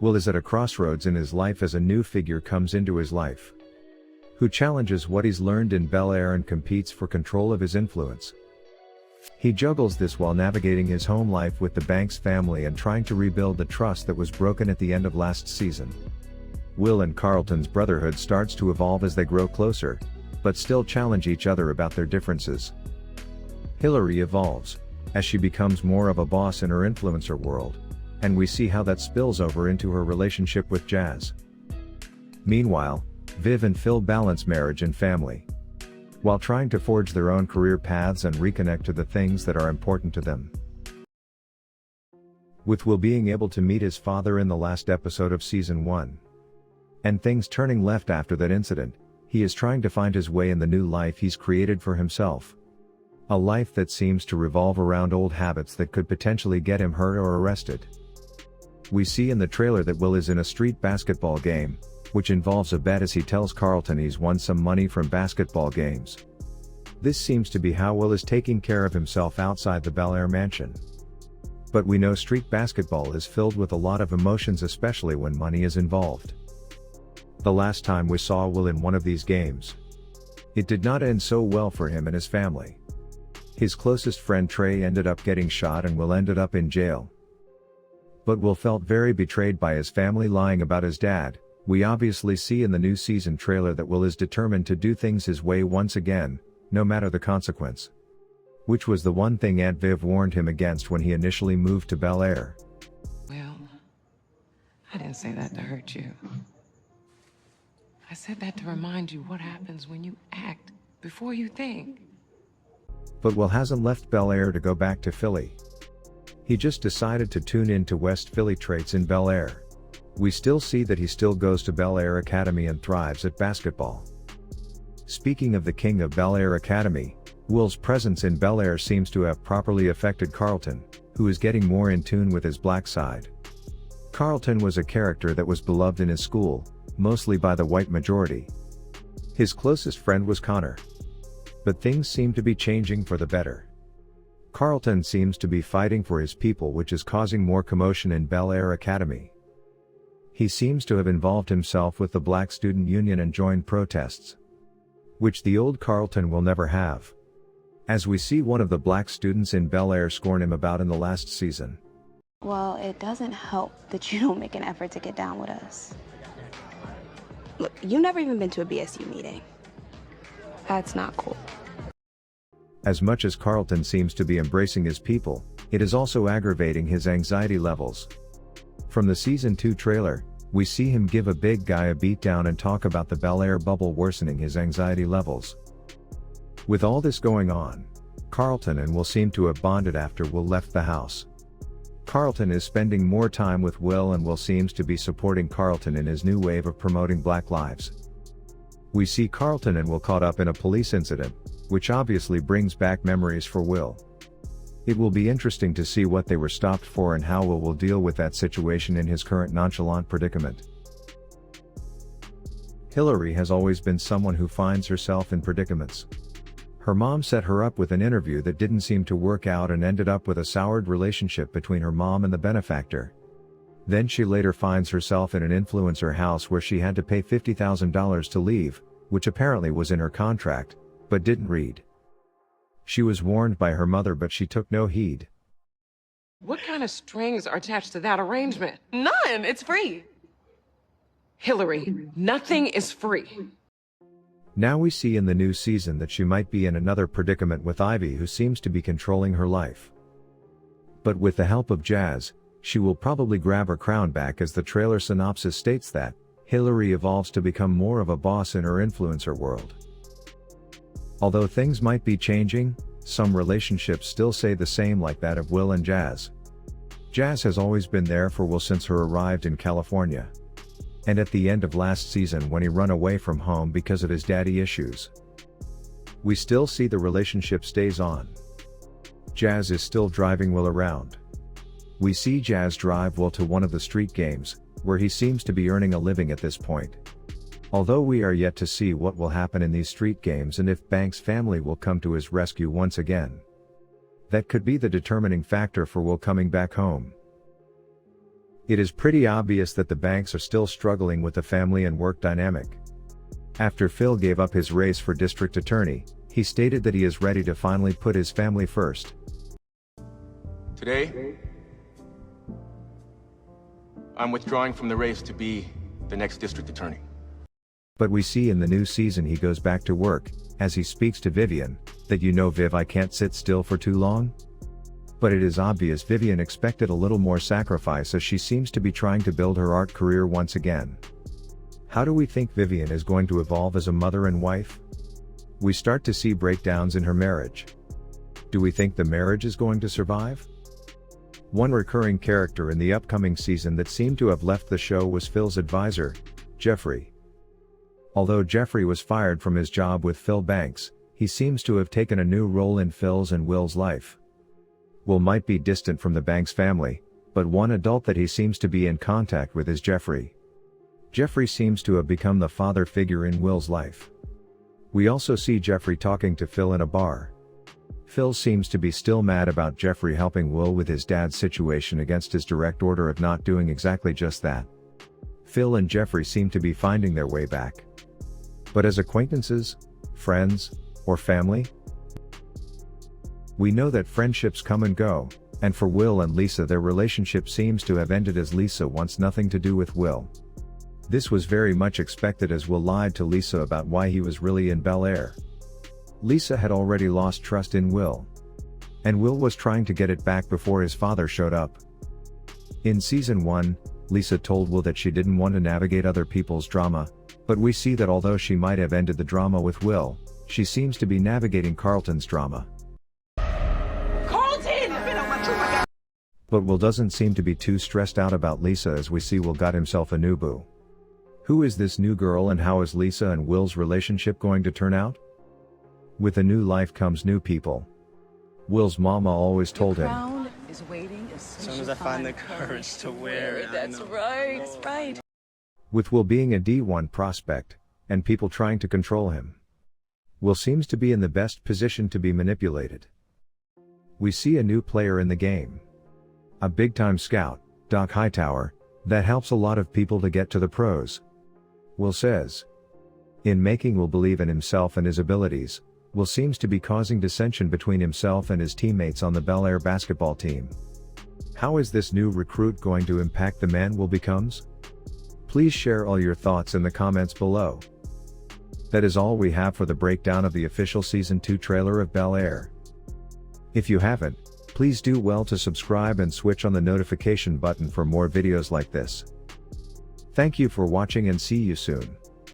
Will is at a crossroads in his life as a new figure comes into his life, who challenges what he's learned in Bel Air and competes for control of his influence. He juggles this while navigating his home life with the Banks family and trying to rebuild the trust that was broken at the end of last season. Will and Carlton's brotherhood starts to evolve as they grow closer, but still challenge each other about their differences. Hilary evolves, as she becomes more of a boss in her influencer world, and we see how that spills over into her relationship with Jazz. Meanwhile, Viv and Phil balance marriage and family, while trying to forge their own career paths and reconnect to the things that are important to them. With Will being able to meet his father in the last episode of Season 1, and things turning left after that incident, he is trying to find his way in the new life he's created for himself. A life that seems to revolve around old habits that could potentially get him hurt or arrested. We see in the trailer that Will is in a street basketball game, which involves a bet as he tells Carlton he's won some money from basketball games. This seems to be how Will is taking care of himself outside the Bel Air mansion. But we know street basketball is filled with a lot of emotions, especially when money is involved. The last time we saw Will in one of these games, it did not end so well for him and his family. His closest friend Trey ended up getting shot and Will ended up in jail. But Will felt very betrayed by his family lying about his dad. We obviously see in the new season trailer that Will is determined to do things his way once again, no matter the consequence. Which was the one thing Aunt Viv warned him against when he initially moved to Bel Air. Well, I didn't say that to hurt you. I said that to remind you what happens when you act before you think. But Will hasn't left Bel Air to go back to Philly. He just decided to tune in to West Philly traits in Bel Air. We still see that he still goes to Bel Air Academy and thrives at basketball. Speaking of the king of Bel Air Academy, Will's presence in Bel Air seems to have properly affected Carlton, who is getting more in tune with his black side. Carlton was a character that was beloved in his school, mostly by the white majority. His closest friend was Connor. But things seem to be changing for the better. Carlton seems to be fighting for his people, which is causing more commotion in Bel Air Academy. He seems to have involved himself with the Black Student Union and joined protests, which the old Carlton will never have. As we see one of the black students in Bel Air scorn him about in the last season. Well, it doesn't help that you don't make an effort to get down with us. Look, you've never even been to a BSU meeting. That's not cool. As much as Carlton seems to be embracing his people, it is also aggravating his anxiety levels. From the Season 2 trailer, we see him give a big guy a beatdown and talk about the Bel Air bubble worsening his anxiety levels. With all this going on, Carlton and Will seem to have bonded after Will left the house. Carlton is spending more time with Will and Will seems to be supporting Carlton in his new wave of promoting Black lives. We see Carlton and Will caught up in a police incident, which obviously brings back memories for Will. It will be interesting to see what they were stopped for and how Will deal with that situation in his current nonchalant predicament. Hilary has always been someone who finds herself in predicaments. Her mom set her up with an interview that didn't seem to work out and ended up with a soured relationship between her mom and the benefactor. Then she later finds herself in an influencer house where she had to pay $50,000 to leave, which apparently was in her contract, but didn't read. She was warned by her mother, but she took no heed. What kind of strings are attached to that arrangement? None, it's free. Hilary, nothing is free. Now we see in the new season that she might be in another predicament with Ivy, who seems to be controlling her life. But with the help of Jazz, she will probably grab her crown back, as the trailer synopsis states that Hilary evolves to become more of a boss in her influencer world. Although things might be changing, some relationships still stay the same, like that of Will and Jazz. Jazz has always been there for Will since her arrived in California. And at the end of last season, when he ran away from home because of his daddy issues, we still see the relationship stays on. Jazz is still driving Will around. We see Jazz drive Will to one of the street games, where he seems to be earning a living at this point. Although we are yet to see what will happen in these street games and if Banks' family will come to his rescue once again. That could be the determining factor for Will coming back home. It is pretty obvious that the banks are still struggling with the family and work dynamic. After Phil gave up his race for district attorney, he stated that he is ready to finally put his family first. Today, I'm withdrawing from the race to be the next district attorney. But we see in the new season he goes back to work, as he speaks to Vivian, that you know Viv, I can't sit still for too long. But it is obvious Vivian expected a little more sacrifice, as she seems to be trying to build her art career once again. How do we think Vivian is going to evolve as a mother and wife? We start to see breakdowns in her marriage. Do we think the marriage is going to survive? One recurring character in the upcoming season that seemed to have left the show was Phil's advisor, Jeffrey. Although Jeffrey was fired from his job with Phil Banks, he seems to have taken a new role in Phil's and Will's life. Will might be distant from the Banks family, but one adult that he seems to be in contact with is Jeffrey. Jeffrey seems to have become the father figure in Will's life. We also see Jeffrey talking to Phil in a bar. Phil seems to be still mad about Jeffrey helping Will with his dad's situation against his direct order of not doing exactly just that. Phil and Jeffrey seem to be finding their way back. But as acquaintances, friends, or family? We know that friendships come and go, and for Will and Lisa their relationship seems to have ended as Lisa wants nothing to do with Will. This was very much expected, as Will lied to Lisa about why he was really in Bel Air. Lisa had already lost trust in Will. And Will was trying to get it back before his father showed up. In season 1, Lisa told Will that she didn't want to navigate other people's drama, but we see that although she might have ended the drama with Will, she seems to be navigating Carlton's drama. Carlton! But Will doesn't seem to be too stressed out about Lisa, as we see Will got himself a new boo. Who is this new girl, and how is Lisa and Will's relationship going to turn out? With a new life comes new people. Will's mama always told him, Is waiting as soon as I find the courage to wear it. That's right, that's right. with Will being a D1 prospect, and people trying to control him. Will seems to be in the best position to be manipulated. We see a new player in the game. A big-time scout, Doc Hightower, that helps a lot of people to get to the pros. Will says. In making Will believe in himself and his abilities, Will seems to be causing dissension between himself and his teammates on the Bel Air basketball team. How is this new recruit going to impact the man Will becomes? Please share all your thoughts in the comments below. That is all we have for the breakdown of the official Season 2 trailer of Bel Air. If you haven't, please do well to subscribe and switch on the notification button for more videos like this. Thank you for watching and see you soon.